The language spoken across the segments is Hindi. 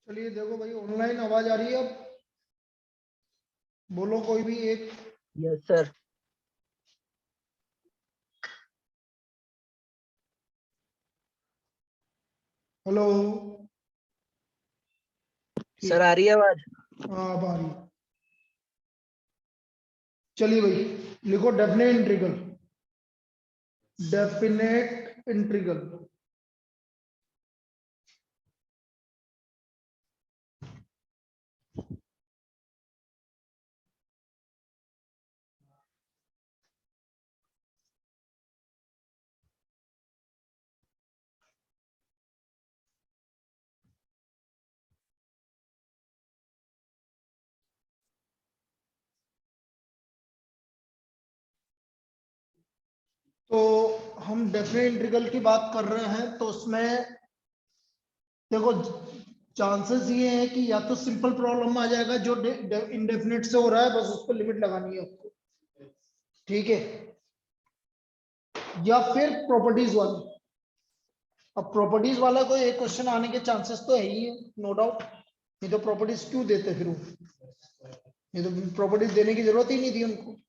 चलिए देखो भाई, ऑनलाइन आवाज आ रही है? अब बोलो कोई भी एक। Yes sir. हेलो। सर आ रही है आवाज? हाँ अब आ रही है। चलिए भाई, लिखो डेफिनेट इंटीग्रल। डेफिनेट इंटीग्रल तो हम डेफिनेट इंटीग्रल की बात कर रहे हैं, तो उसमें देखो चांसेस ये है कि या तो सिंपल प्रॉब्लम आ जाएगा जो इंडेफिनिट से हो रहा है, बस उस पर लिमिट लगानी है आपको, ठीक है, या फिर प्रॉपर्टीज वाली। अब प्रॉपर्टीज वाला कोई एक क्वेश्चन आने के चांसेस तो है ही है, नो डाउट। ये तो प्रॉपर्टीज क्यों देते फिर वो? ये तो प्रॉपर्टीज देने की जरूरत ही नहीं थी उनको।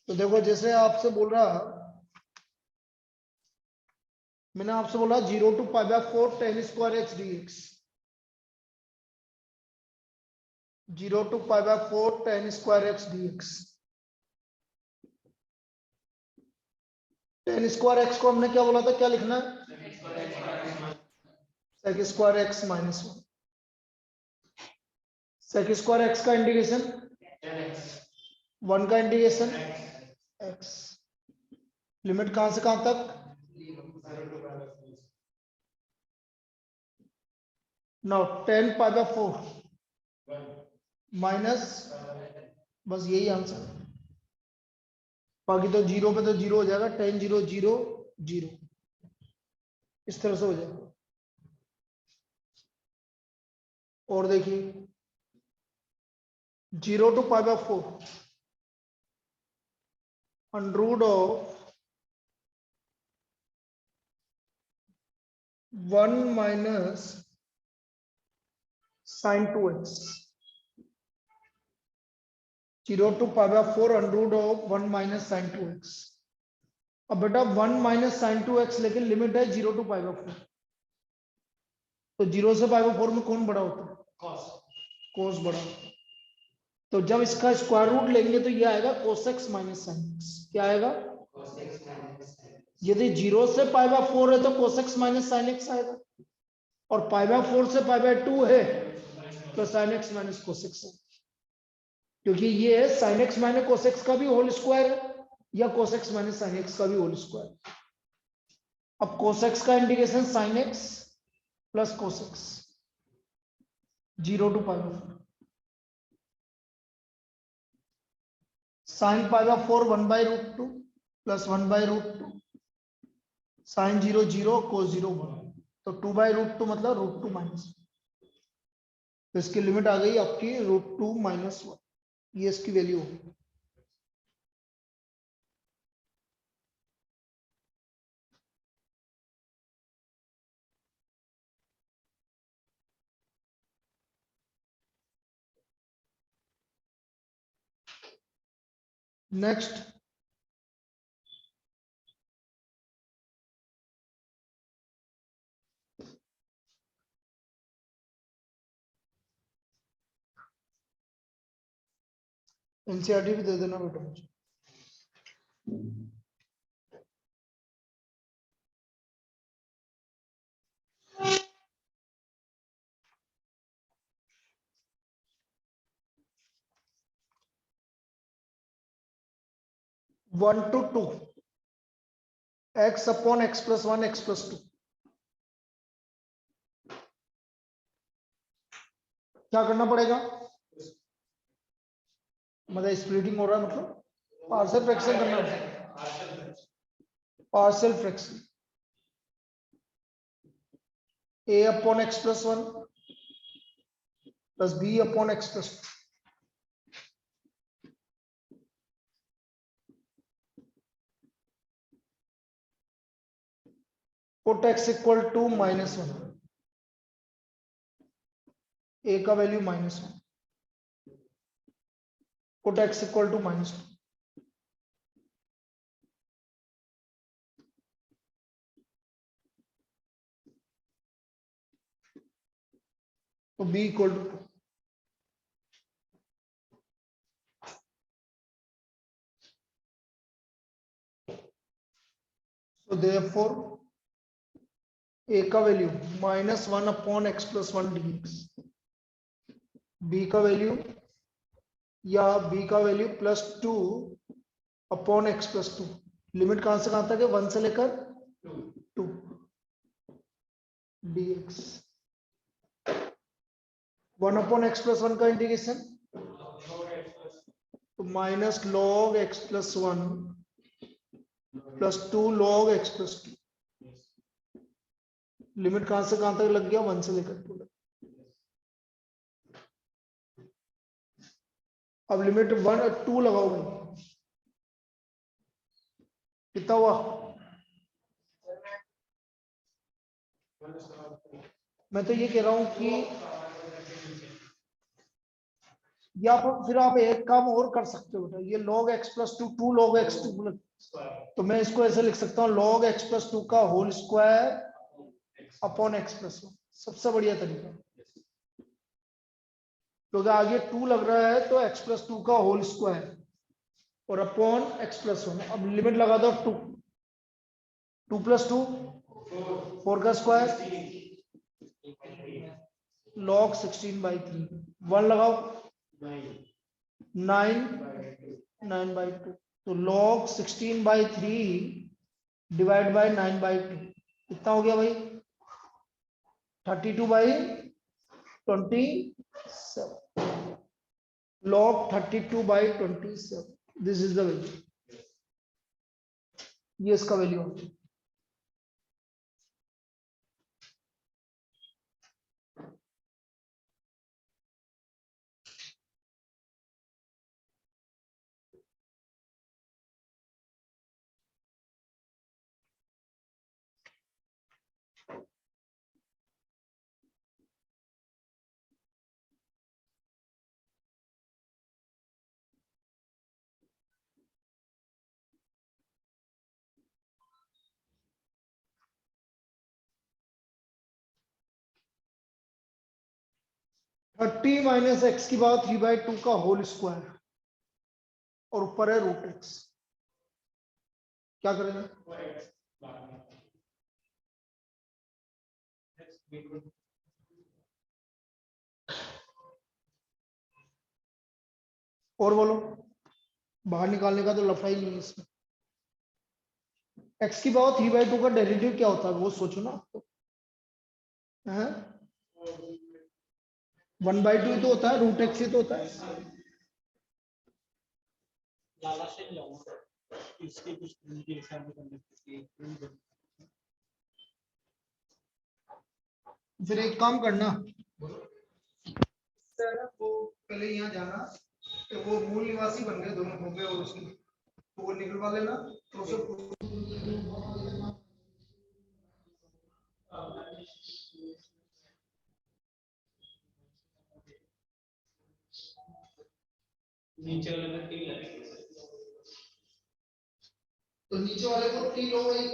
तो देखो जैसे आपसे बोल रहा, मैंने आपसे बोला 0 to π/4 tan square x dx, 0 to π/4 tan square x dx। tan square x को हमने क्या बोला था, क्या लिखना है? sec square x minus 1। sec square x का इंटीग्रेशन 1 का इंटीग्रेशन x। लिमिट कहां से कहां तक? नाउ tan π/4 माइनस, बस यही आंसर। बाकी तो जीरो पे तो जीरो हो जाएगा, tan 0 0 0, इस तरह से हो जाएगा। और देखिए 0 to π/4 √ of 1 minus sin 2x। 0 to π/4 √ of 1 minus sin 2x। अब बेटा 1 माइनस sin 2x, लेकिन लिमिट है 0 to π/4। तो 0 से π/4 में कौन बड़ा होता है? कोस बड़ा होता है। तो जब इसका स्क्वायर रूट लेंगे तो ये आएगा cos x minus sin x। क्या आएगा? यदि 0 से π/4 है तो cos x minus sin x आएगा, और π/4 से π/2 है तो sin x minus cos x है, क्योंकि ये है sin x minus cos x का भी होल स्क्वायर है, या cos x minus sin x का भी होल स्क्वायर। अब cos x का integration sin x plus cos x, 0 to π/4। sin π/4 1/√2 plus 1/√2, sin 0 0 cos 0 1, तो 2/√2 मतलब √2 माइनस। तो इसकी लिमिट आ गई आपकी √2 माइनस 1, ये इसकी वैल्यू होगी। नेक्स्ट, एनसीईआरटी भी दे देना बेटा मुझे। One two two x upon x plus 1 x plus 2। क्या करना पड़ेगा, मतलब स्प्लिटिंग हो रहा है, मतलब पार्शियल फ्रैक्शन करना है, partial fraction a upon x plus 1 plus b upon x plus 2। Put x equal to -1, a का value -1, put x equal to -2, तो b equal to 2। So therefore a का value -1 upon x plus 1 dx, b का वैल्यू या b का value +2 upon x plus 2। Limit कहां से कहां तक है, 1 से लेकर 2 dx। 1 अपॉन x प्लस 1 का इंटीग्रेशन तो minus log x plus 1 plus 2 log x plus 2। Limit कहां से कहां तक लग गया, 1 से लेकर 2। अब लिमिट 1 और 2 लगाओ भाई, कितना हुआ, मैं तो ये कह रहा हूं कि या फिर आप एक काम और कर सकते हो बेटा, ये log x plus 2 2 log x 2, तो मैं इसको ऐसे लिख सकता हूँ log x प्लस 2 का whole square upon x plus 1, सबसे बढ़िया तरीका। क्योंकि आगे 2 लग रहा है तो x प्लस 2 का होल स्क्वायर और अपॉन x प्लस 1। अब लिमिट लगा दो 2, 2 प्लस 2 4 का स्क्वायर log 16/3, 1 लगाओ 9/2, तो log 16/3 डिवाइड बाय 9/2 कितना हो गया भाई, 32/27, log 32/27, this is the value, ये इसका वैल्यू होगा। थर्टी माइनस एक्स की बात 3/2 का होल स्क्वायर और ऊपर है रूट एक्स, क्या करेंगे, और बोलो, बाहर निकालने का तो लफड़ा ही नहीं है इसमें। एक्स की पावर 3/2 का डेरिवेटिव क्या होता है वो सोचो ना, 1/2 तो होता है, रूट एक्स ही तो होता है। फिर एक काम करना, वो पहले यहाँ जाना, तो वो मूल निवासी बन गए दोनों हो गए और उसकी तो वो निकलवा लेना, तो उसे नीचे वाले में 3 लगेंगे, तो नीचे वाले को 3 लो भाई,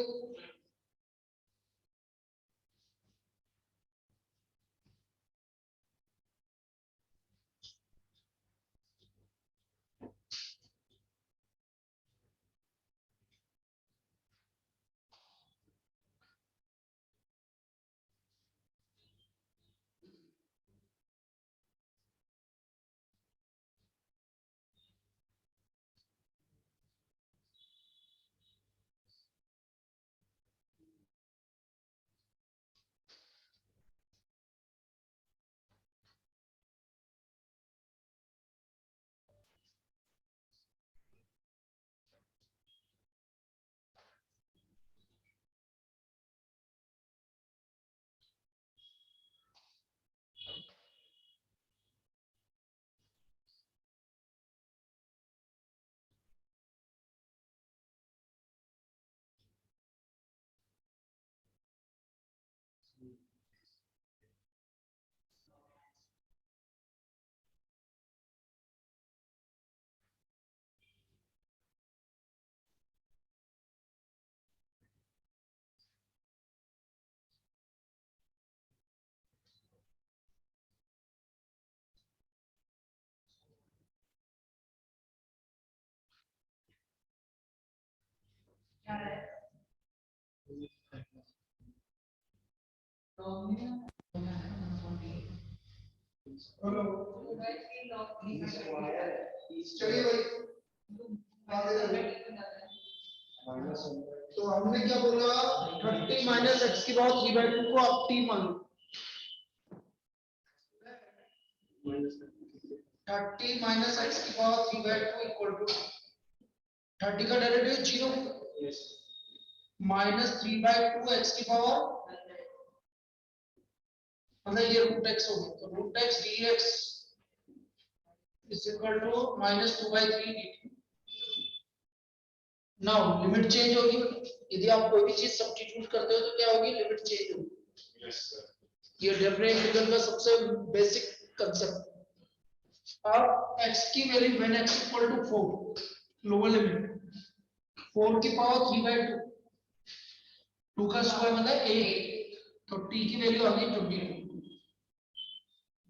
चलिए भाई, तो हमने क्या बोला, 30 माइनस एक्स की पावर 3/2 को आप टी मान लो। 30 माइनस एक्स की पावर 3/2 इक्वल टू 30 का डेरिवेटिव 0 माइनस 3/2 एक्स की पावर, मतलब ये रूट एक्स हो गया, तो root X dx is equal to minus 2/3 dt। Now limit change होगी, यदि आप कोई भी चीज सब्स्टिट्यूट करते हो तो क्या होगी, लिमिट चेंज होगी। यस सर, ये डेफिनेट इंटीग्रल का सबसे बेसिक कांसेप्ट। अब x की value when x equal to 4, lower limit 4 की पावर 3/2, 2 का स्क्वायर मतलब 8, तो t की वैल्यू आ गई 22।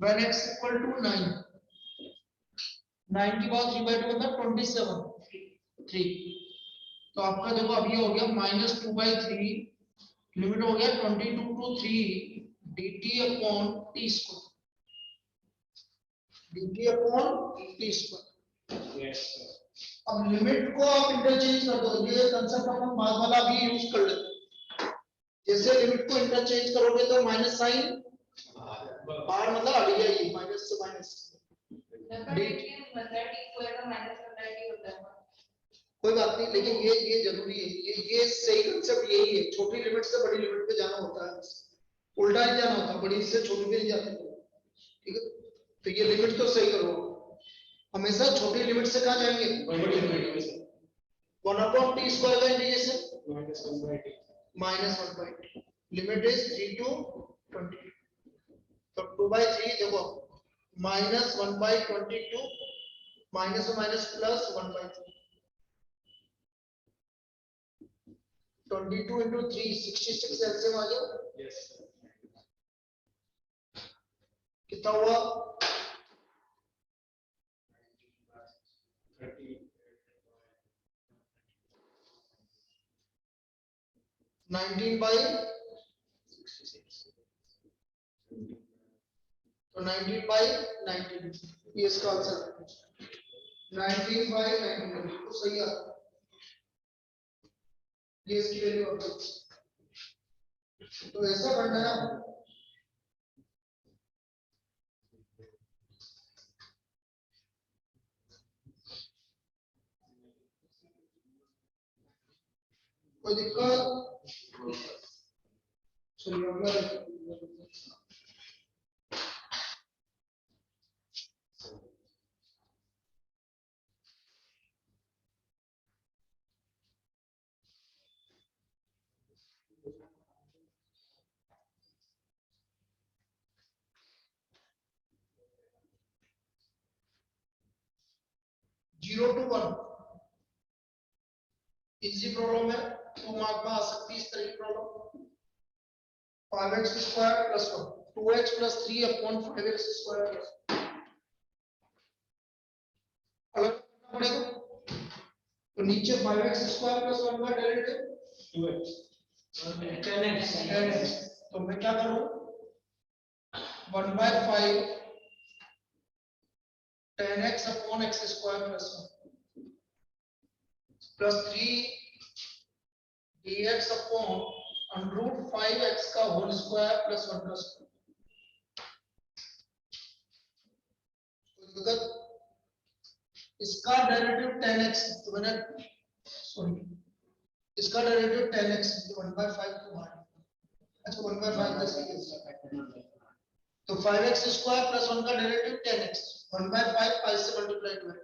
व्हेन x इक्वल टू 9, 9 की पावर 3/2 मतलब 27, 3, तो आपका देखो अब ये हो गया माइनस 2/3, लिमिट हो गया 22 to 3 dt upon t square, dt upon t square. Yes sir. अब लिमिट को आप इंटरचेंज कर दो, ये कांसेप्ट अपन बाद वाला भी यूज कर लेते। जैसे लिमिट को इंटरचेंज करोगे तो माइनस साइन बार मतलब हट गया, ये माइनस से माइनस, कोई बात नहीं, लेकिन ये जरूरी है, ये सही कांसेप्ट यही है, छोटी लिमिट से बड़ी लिमिट पे जाना होता है, उल्टा नहीं जाना होता, बड़ी से छोटी पे नहीं जाते। ठीक है, तो ये लिमिट तो सही करो, हमेशा छोटी लिमिट से कहां जाएंगे, बड़ी लिमिट में। 1 अपॉन t स्क्वायर का integration minus 1/2, limit is 3 to 20, तो 2/3 देखो माइनस 1/22, माइनस और माइनस प्लस 1/3, 22 into 3 66 एलसीएम आ गया। यस कितना हुआ, 19/66, तो 19/19 ये इसका आंसर 19/19 तो सही है, ये इसकी वैल्यू आ गई। तो ऐसा करना है, कोई दिक्कत, चलिए अगला 0 to 1 इजी प्रॉब्लम है, तो मार्क में आ सकती है इस तरह की problem. 5x square plus 1, 2x plus 3 upon 5x square plus, अलग करना पड़ेगा, तो नीचे 5x स्क्वायर प्लस 1 का डेरिवेटिव 2x 10x, तो मैं क्या करूं, 1/5 10x upon x square plus 1 plus 3 dx upon under 5x का होल स्क्वायर प्लस 1 का स्क्वायर। इसका डेरिवेटिव 10x, तो मैंने सॉरी इसका डेरिवेटिव 10x, तो 1/5 को बाहर, अच्छा 1/5 जैसे, तो 5x स्क्वायर प्लस 1 का डेरिवेटिव 10x, 1/5 5 से मल्टीप्लाई किया,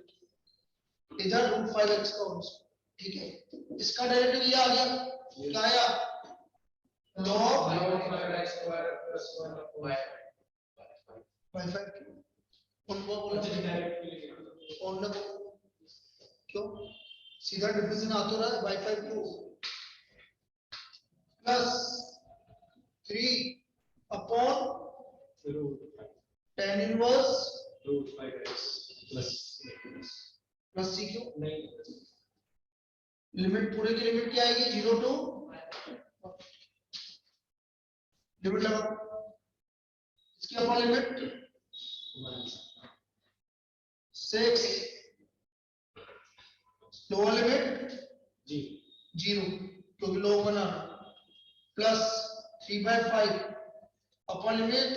इधर √5x का होल स्क्वायर। ठीक है, इसका डेरिवेटिव ये आ गया, क्या आया, log 5x स्क्वायर प्लस 1/5 उनको बोला और ना क्यों, सीधा डिवीजन आ तो रहा है, बाय 5 को plus 3 upon tan inverse √5x plus c क्यों नहीं, लिमिट पूरे की लिमिट क्या आएगी, 0 to लिमिट लगाओ, इसकी अपर लिमिट 6, लोअर लिमिट 0 क्योंकि लोग बना, plus 3/5 upper limit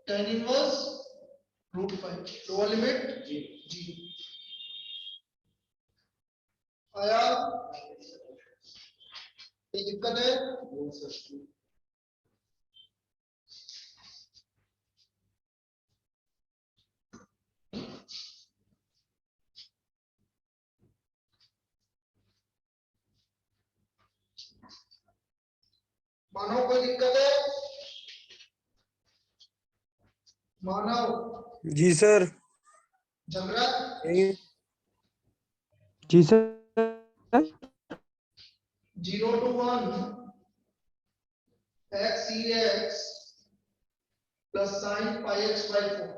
tan inverse √5, lower limit 0 आया। ये दिक्कत है, मानव कोई दिक्कत है, Manav ji sir. Jagrat ji sir. 0 to 1 x e x plus sin pi x by 4,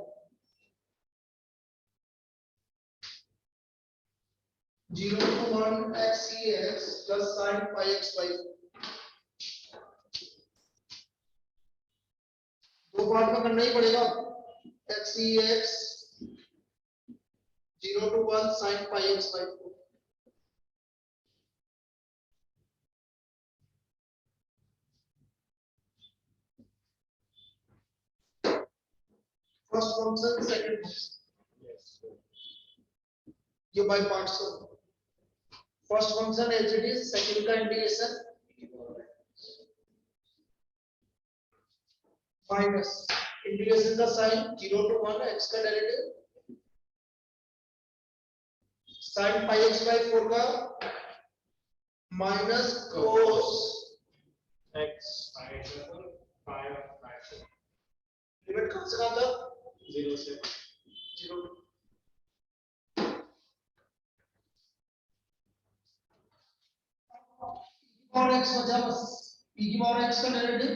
0 to 1 x e x plus sin pi x by 4, दो पार्ट में करना ही पड़ेगा, x e x 0 to 1 sin pi x by 4, first function second function, ये बाय पार्ट्स हो, first function as it is, second का इंटीग्रेशन माइनस इंटीग्रेशन का साइन 0 to 1 x का derivative sin pi x by 4 का माइनस cos x लिमिट कहां से आता 0 से 0 और x बचा बस e की पावर x का derivative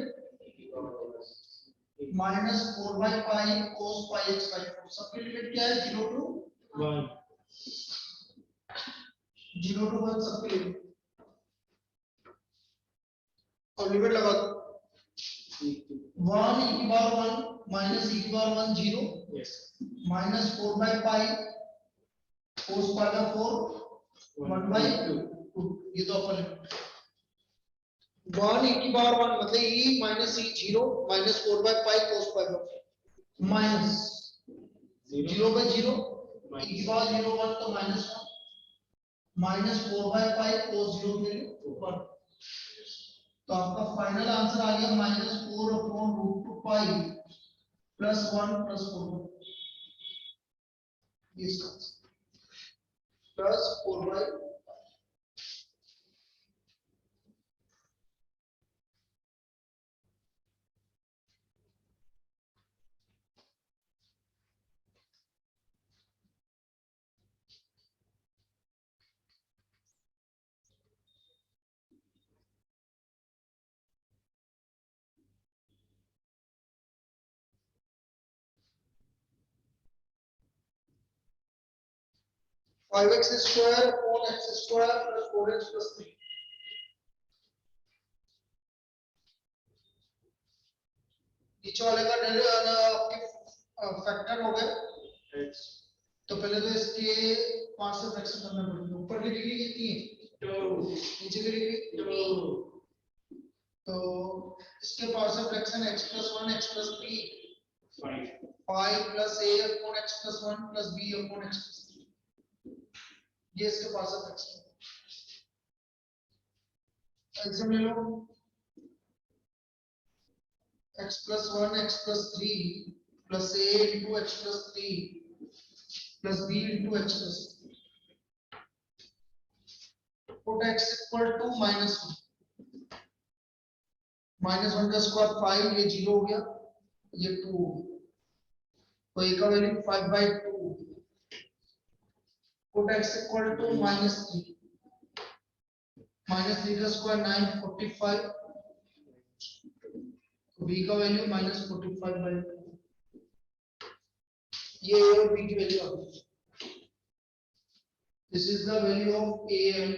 minus 4/pi cos pi x by 4, सबकी लिमिट क्या है 0 to 1 0 to 1 सबकी लिमिट, और लिमिट लगा दो 1 e की पावर 1 माइनस e की power 1 0 yes minus 4/pi cos pi का 4 1/2, ये तो अपर लिमिट 1 e की पावर 1 मतलब e minus e 0 minus 4/pi cos pi का माइनस 0/0 e की पावर 0 1 तो minus 1 minus 4/pi cos 0 value 1, तो आपका फाइनल आंसर आ गया -4/√2pi प्लस 1 प्लस 4, इसका plus 4/, 5x square upon x square plus 4x plus 3, नीचे वाले का आपके फैक्टर हो गए, x तो पहले तो इसके पार्ट से फ्रैक्शन करना पड़ेगा, ऊपर की डिग्री कितनी है 2 नीचे की डिग्री 2 तो इसके पार्ट से fraction x plus 1 x plus 3 5 5 plus a upon x plus 1 plus b upon x plus 3, ये इसके पास है फ्रैक्शन, एलसीएम ले लो x plus 1 x plus 3 plus a into x plus 3 plus b into x plus 3, put x equal to -1, -1 का स्क्वायर 5, ये 0 हो गया, ये 2 हो गया, तो a का value 5/2, put x equal to -3, -3 का स्क्वायर 9 45, b का वैल्यू -45/2, ये a और b की वैल्यू आ गई, this is the value of a and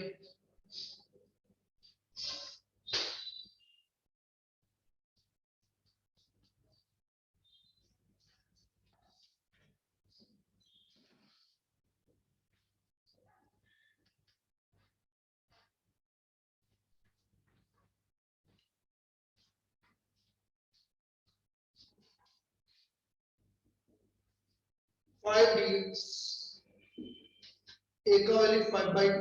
5 dx a का value 5/2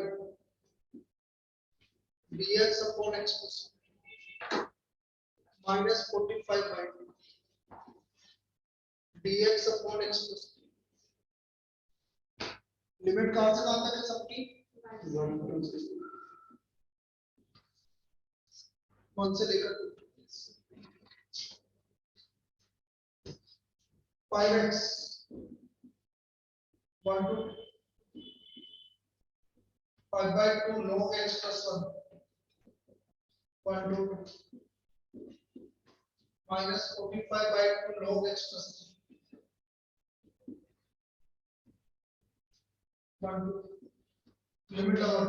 dx upon x plus minus 45/2 dx upon x plus limit कहां से कहां तक है सबकी 1 से लेकर 5x 1 to 5/2 log x plus 1 1 to minus 45/2 log x plus 1 to limit लगा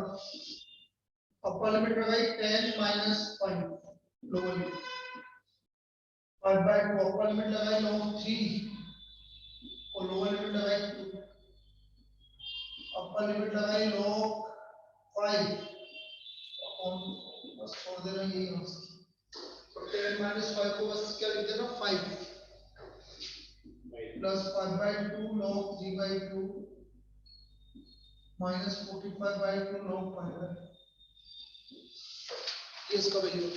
अपर लिमिट लगाई 10 minus 5 lower limit 5/2 upper limit लगाई log 3 और लोअर लिमिट लगाई 2 अपर लिमिट लगाई log 5 और बस छोड़ देना यही आंसर तो 10 minus 5 को बस क्या लिख देना 5 plus 5/2 log 3/2 minus 45/2 log 5 ये इसका वैल्यू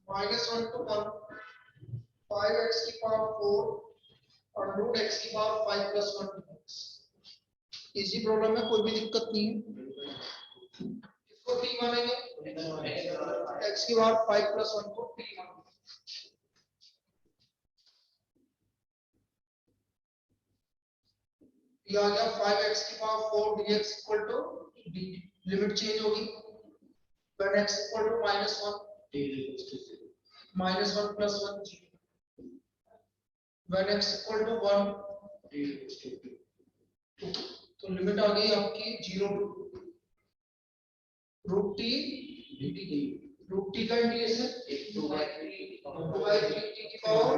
-1 to 1 5x की पावर 4 और रूट x की power 5 plus 1 dx easy problem है कोई भी दिक्कत नहीं है इसको t मानेंगे x की पावर 5 plus 1 को t मानेंगे ये आ गया 5x की power 4 dx equal to d limit change होगी when x equal to -1 -1 plus 1 0 when x equal to 1 तो लिमिट आ गई आपकी 0 to root T dt root T का इंटीग्रेशन 2/3 t की पावर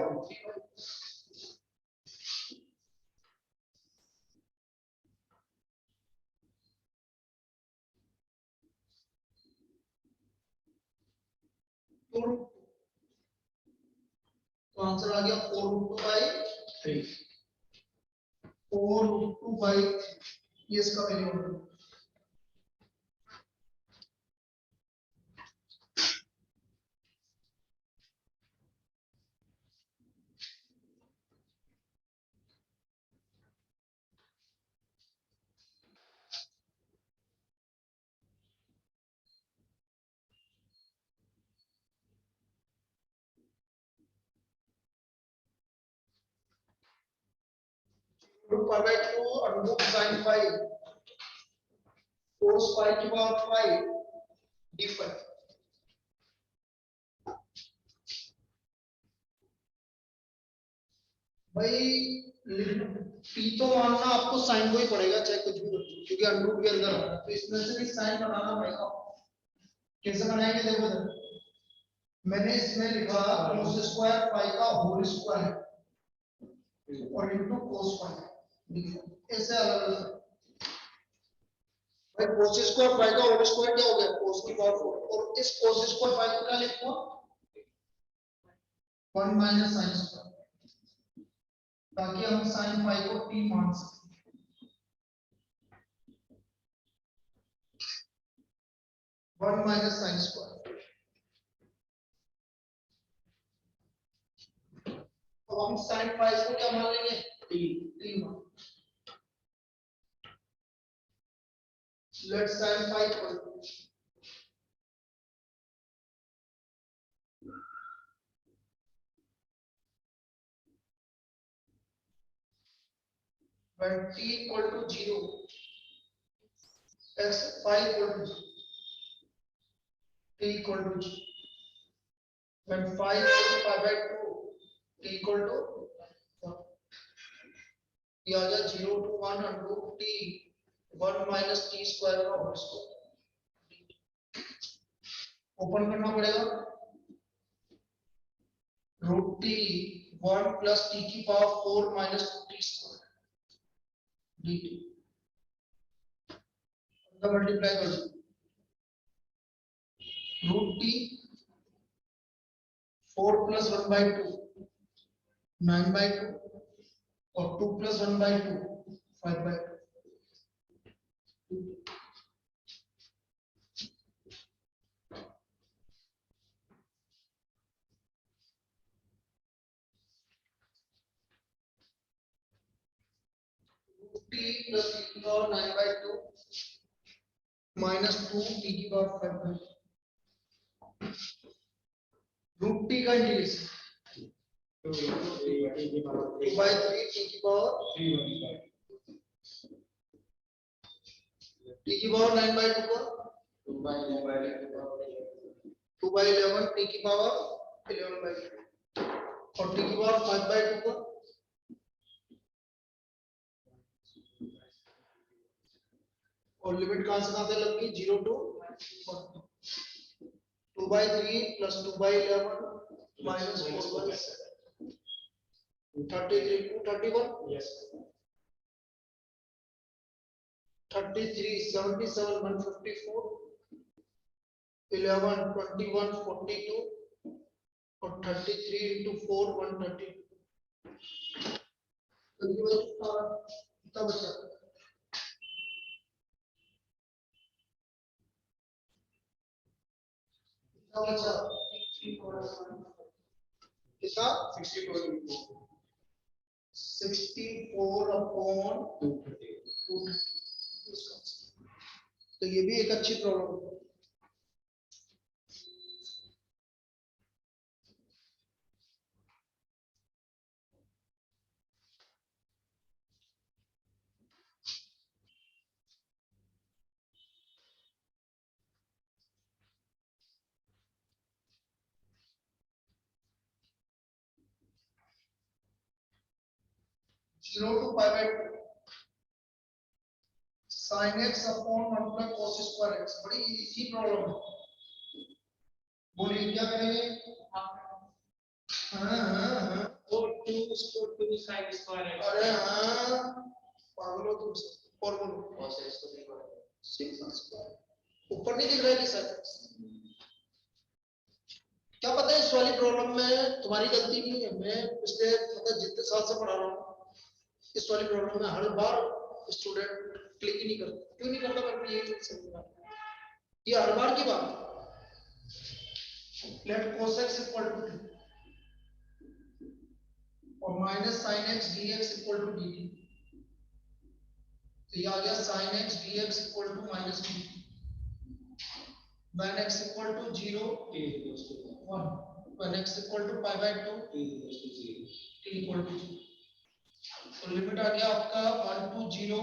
3 तो आंसर आ गया 4√2/3 4√2/3 ये इसका वैल्यू होगा रूट 5/2 रूट sin 5 cos 5 की पावर 5 d5 भाई p तो मानना आपको sin को ही पड़ेगा चाहे कुछ भी कर दो क्योंकि अंडर के अंदर है तो इसमें से भी sin बनाना पड़ेगा कैसे बनाएंगे देखो मैंने इसमें लिखा cos स्क्वायर पाई का होल स्क्वायर और इनटू cos पाई ऐसे अलग अलग भाई cos स्क्वायर पाई का होल स्क्वायर क्या हो गया cos की पावर 4 और इस cos स्क्वायर पाई को क्या लिखूंगा 1 माइनस sin स्क्वायर ताकि हम sin पाई को t मान सकें 1 माइनस sin स्क्वायर तो हम sin पाई को क्या मान लेंगे t मान let's sin pi equal when t equal to 0 x phi equal to 0, t equal to 0, when phi equal to pi by 2 t equal to 1, ये आ गया 0 to 1 under t 1 minus t square का होल स्क्वायर, ओपन करना पड़ेगा रूट t 1 plus t की power 4 minus 2t square dt, उनका मल्टीप्लाई कर दो, root t 4 plus 1 by 2 9 by 2 और 2 plus 1 by 2 5 by 2, t plus t की पावर 9 by 2 minus 2 t की पावर 5 by 2, रूट t का इंटीग्रेशन 2 by 3 t की पावर 9 by 2 का 2 by 11 t की पावर 11 by 2 और t की पावर 5 by 2 का और लिमिट कहां से कहां तक लगनी 0 to 1, 2 by 3 plus 2 by 11 minus 4 by 7, 33 to 31, Yes. 33 77 154, 11 21 42 और 33 into 4 130, तो ये कितना बचा कितना 64 upon 230, तो ये भी एक अच्छी प्रॉब्लम है। Zero to pi by 2 sin x upon 1 plus cos square x, बड़ी इजी प्रॉब्लम है, बोलिए क्या करेंगे? हाँ 2 sin square x. अरे हाँ पागल हो तुम, और बोलो cos x को sin square ऊपर नहीं दिख रहा है कि सर, क्या पता है इस वाली प्रॉब्लम में तुम्हारी गलती नहीं है, मैं पिछले मतलब जितने साल से पढ़ा रहा हूँ इस वाली प्रॉब्लम में हर बार स्टूडेंट क्लिक ही नहीं करता, क्यों नहीं करता मैं ये नहीं समझ रहा, ये हर बार की बात है। लेट cos x इक्वल टू 2 और minus sin x dx equal to dt, तो ये आ गया sin x dx equal to minus dt, when x equal to 0 t equals to 1, when x equal to pi by 2 t equals to 0. t equal to 0, तो लिमिट आ गया आपका 1 to 0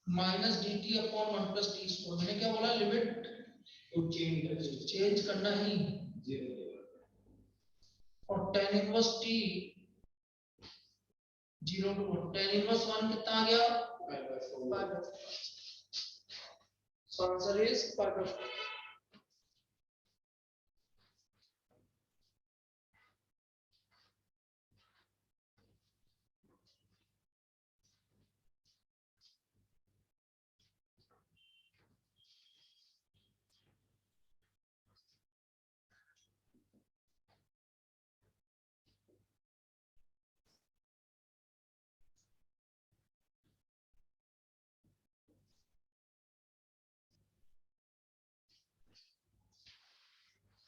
minus dt upon 1 plus t square, मैंने क्या बोला लिमिट तो चेंज करना ही 0 और tan inverse t 0 to 1, tan inverse 1 कितना आ गया 5/4, so answer is 5/4.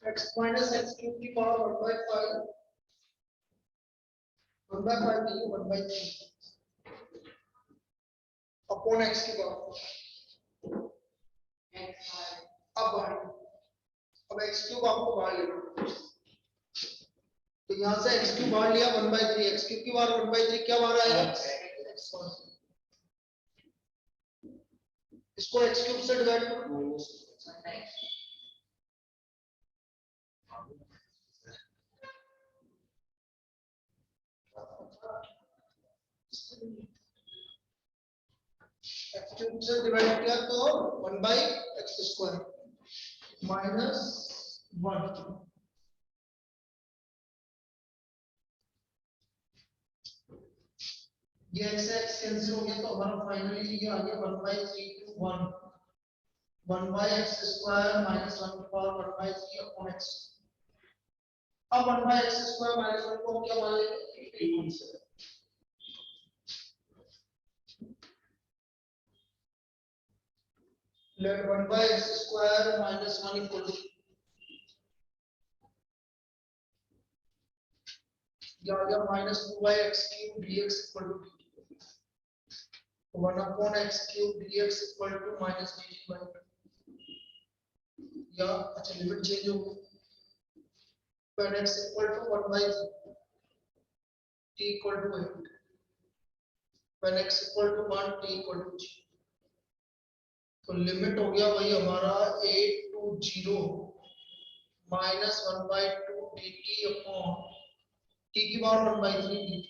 x minus x cube की पावर 1/5 नहीं 1/3 अपॉन x की पावर अब x क्यूब आपको बाहर लेना, तो यहां से x क्यूब बाहर लिया 1/3, x क्यूब की पावर 1/3 क्या बाहर आएगा इसको x क्यूब से डिवाइड करो। माइनस x क्यूब से डिवाइड किया तो 1 बाई एक्स स्क्वायर माइनस 1। ये x x कैंसिल हो गया तो हमारा फाइनली ये आ गया 1 by 3 to 1 1 by X square minus 1 की पावर 1 बाई 3 अपॉन x। अब 1 बाई एक्स स्क्वायर माइनस 1 को हम क्या मान लेंगे? Let 1 by x square minus 1 equal to या minus 2 by x cube dx equal to 1 upon x cube dx equal to minus dt by या अच्छा लिमिट चेंज हो गई when x equal to 1 by t equal to 8 when x equal to 1 t equal to 0 तो लिमिट हो गया भाई हमारा 8 to 0 minus 1 by 2 dt upon t की पावर 1 by 3 dt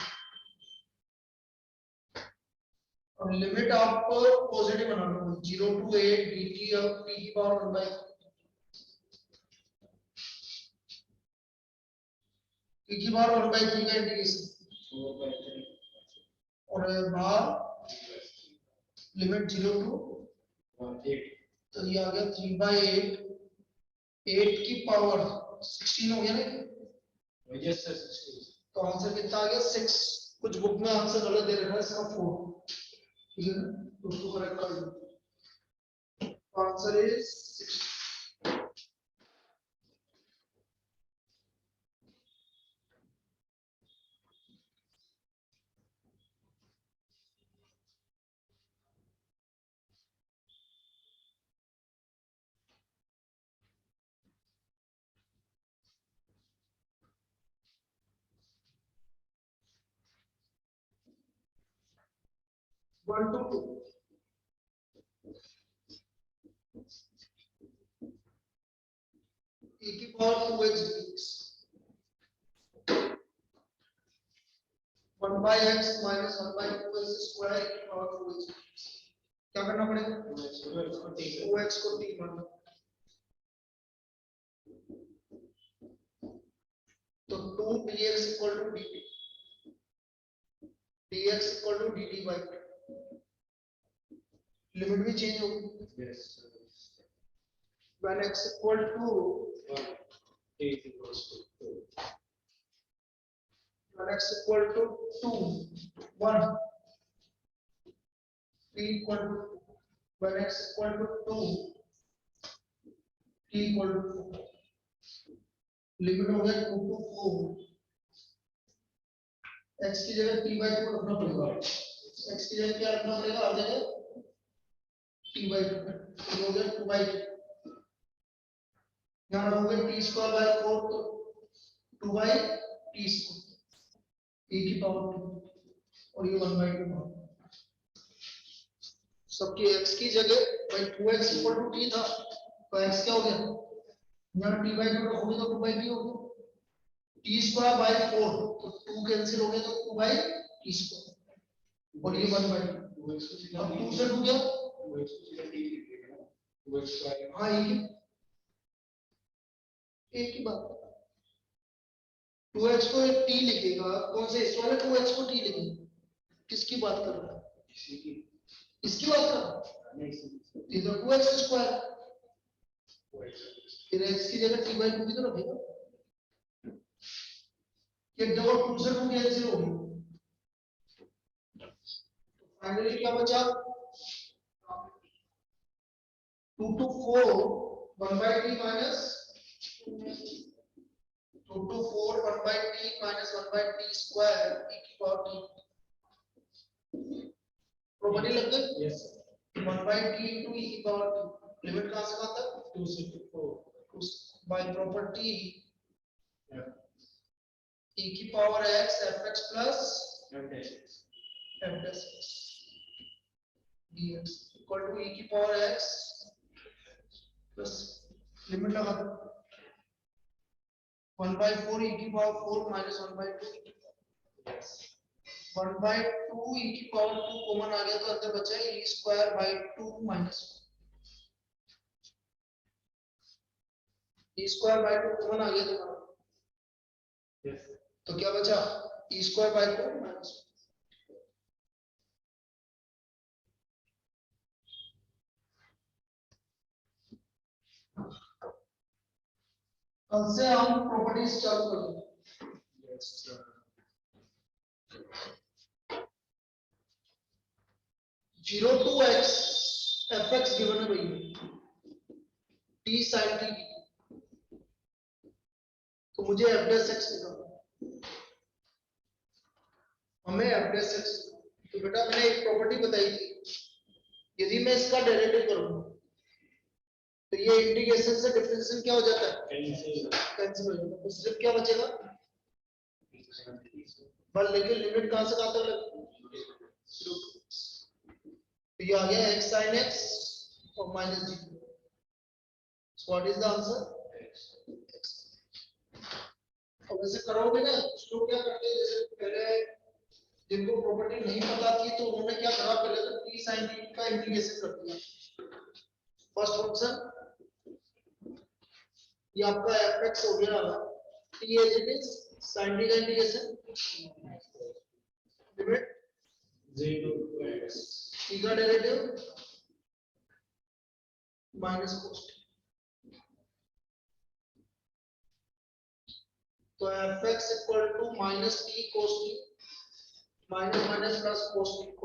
और लिमिट आप पॉजिटिव बना लो 0 to 8 dt of t की पावर 1 by 3 t की पावर 1 by 3 का इंटीग्रेशन और बाहर लिमिट 0 to 8 तो ये आ गया 3 by 8 8 की पावर 16 हो गया ना यस सर 16 तो आंसर कितना आ गया 6 कुछ बुक में आंसर गलत दे रखा है इसका 4 ठीक है ना तो उसको करेक्ट कर दो आंसर इज 6 1 to 2 e की power 2x dx 1 by x minus 1 by 2x square e की पावर 2x dx क्या करना पड़ेगा 2x को t मानना तो 2 dx equal to dt dx equal to dt by limit भी चेंज होगी yes when x equal to 1 t equals to 2 when x equal to 2 1 t equal to when x equal to 2 t equal to 4 limit हो गया 2 to 4 x की जगह t by 2 रखना पड़ेगा x की जगह क्या रखना पड़ेगा हर जगह t by 2 ये हो गया 2 by 2 यहाँ रखोगे t स्क्वायर बाय 4 तो 2 by t स्क्वायर e की पावर 2 और ये 1 by 2 सबके x की जगह भाई 2x इक्वल टू t था तो x क्या हो गया यहाँ t by 2 रखोगे तो 2 by t हो गया t स्क्वायर बाय 4 तो 2 कैंसिल हो गया तो 2 by t स्क्वायर और ये 1 by 2 अब 2 से 2 गया 2x को सीधा t लिख देगा ना 2x स्क्वायर हाँ एक ही बात 2x को एक t लिखेगा कौन से इस वाले 2x को t लिखेगा किसकी बात कर रहा है इसी की इसकी बात कर रहा है नहीं इसी इधर 2x स्क्वायर 2x फिर x की जगह t by 2 की तो रखेगा ये दो 2 से 2 कैंसिल हो गया फाइनली क्या बचा 2 to 4 1 by t minus 2 to 4 1 by t minus 1 by t square e की पावर t प्रॉपर्टी लग गई yes 1 by t into e की पावर t लिमिट कहां से आता है 2 से 4 by property yeah e की power x fx plus f dash x f dash x dx equal to e की पावर x प्लस लिमिट लगा दो 1/4 e की पावर 4 माइनस 1/2 1/2 e की पावर 2 कॉमन आ गया तो अंदर बचा है e square by 2 minus e square by 2 common आ गया तुम्हारा तो क्या बचा e स्क्वायर बाई 2 माइनस कल से हम प्रॉपर्टीज चालू कर देंगे Yes, sir. 0 to x fx given है भैया t sin t तो मुझे f dash x निकालना हमें f dash x तो बेटा मैंने एक प्रॉपर्टी बताई थी यदि मैं इसका डेरिवेटिव करूं तो ये इंटीग्रेशन से डिफरेंशिएशन क्या हो जाता है कैंसिल हो जाता है तो सिर्फ क्या बचेगा पर लेकिन लिमिट कहां से कहां तक लगी तो ये आ गया x sin x और minus g so what is the answer x अब ऐसे करोगे ना कुछ लोग क्या करते हैं जैसे पहले जिनको प्रॉपर्टी नहीं पता थी तो उन्होंने क्या करा पहले तो t sin t का इंटीग्रेशन कर दिया फर्स्ट फंक्शन ये आपका fx हो गया t as it is sin t का integration limit 0 to x. t का डेरिवेटिव माइनस cos t तो fx equal to minus t cos t minus minus plus cos t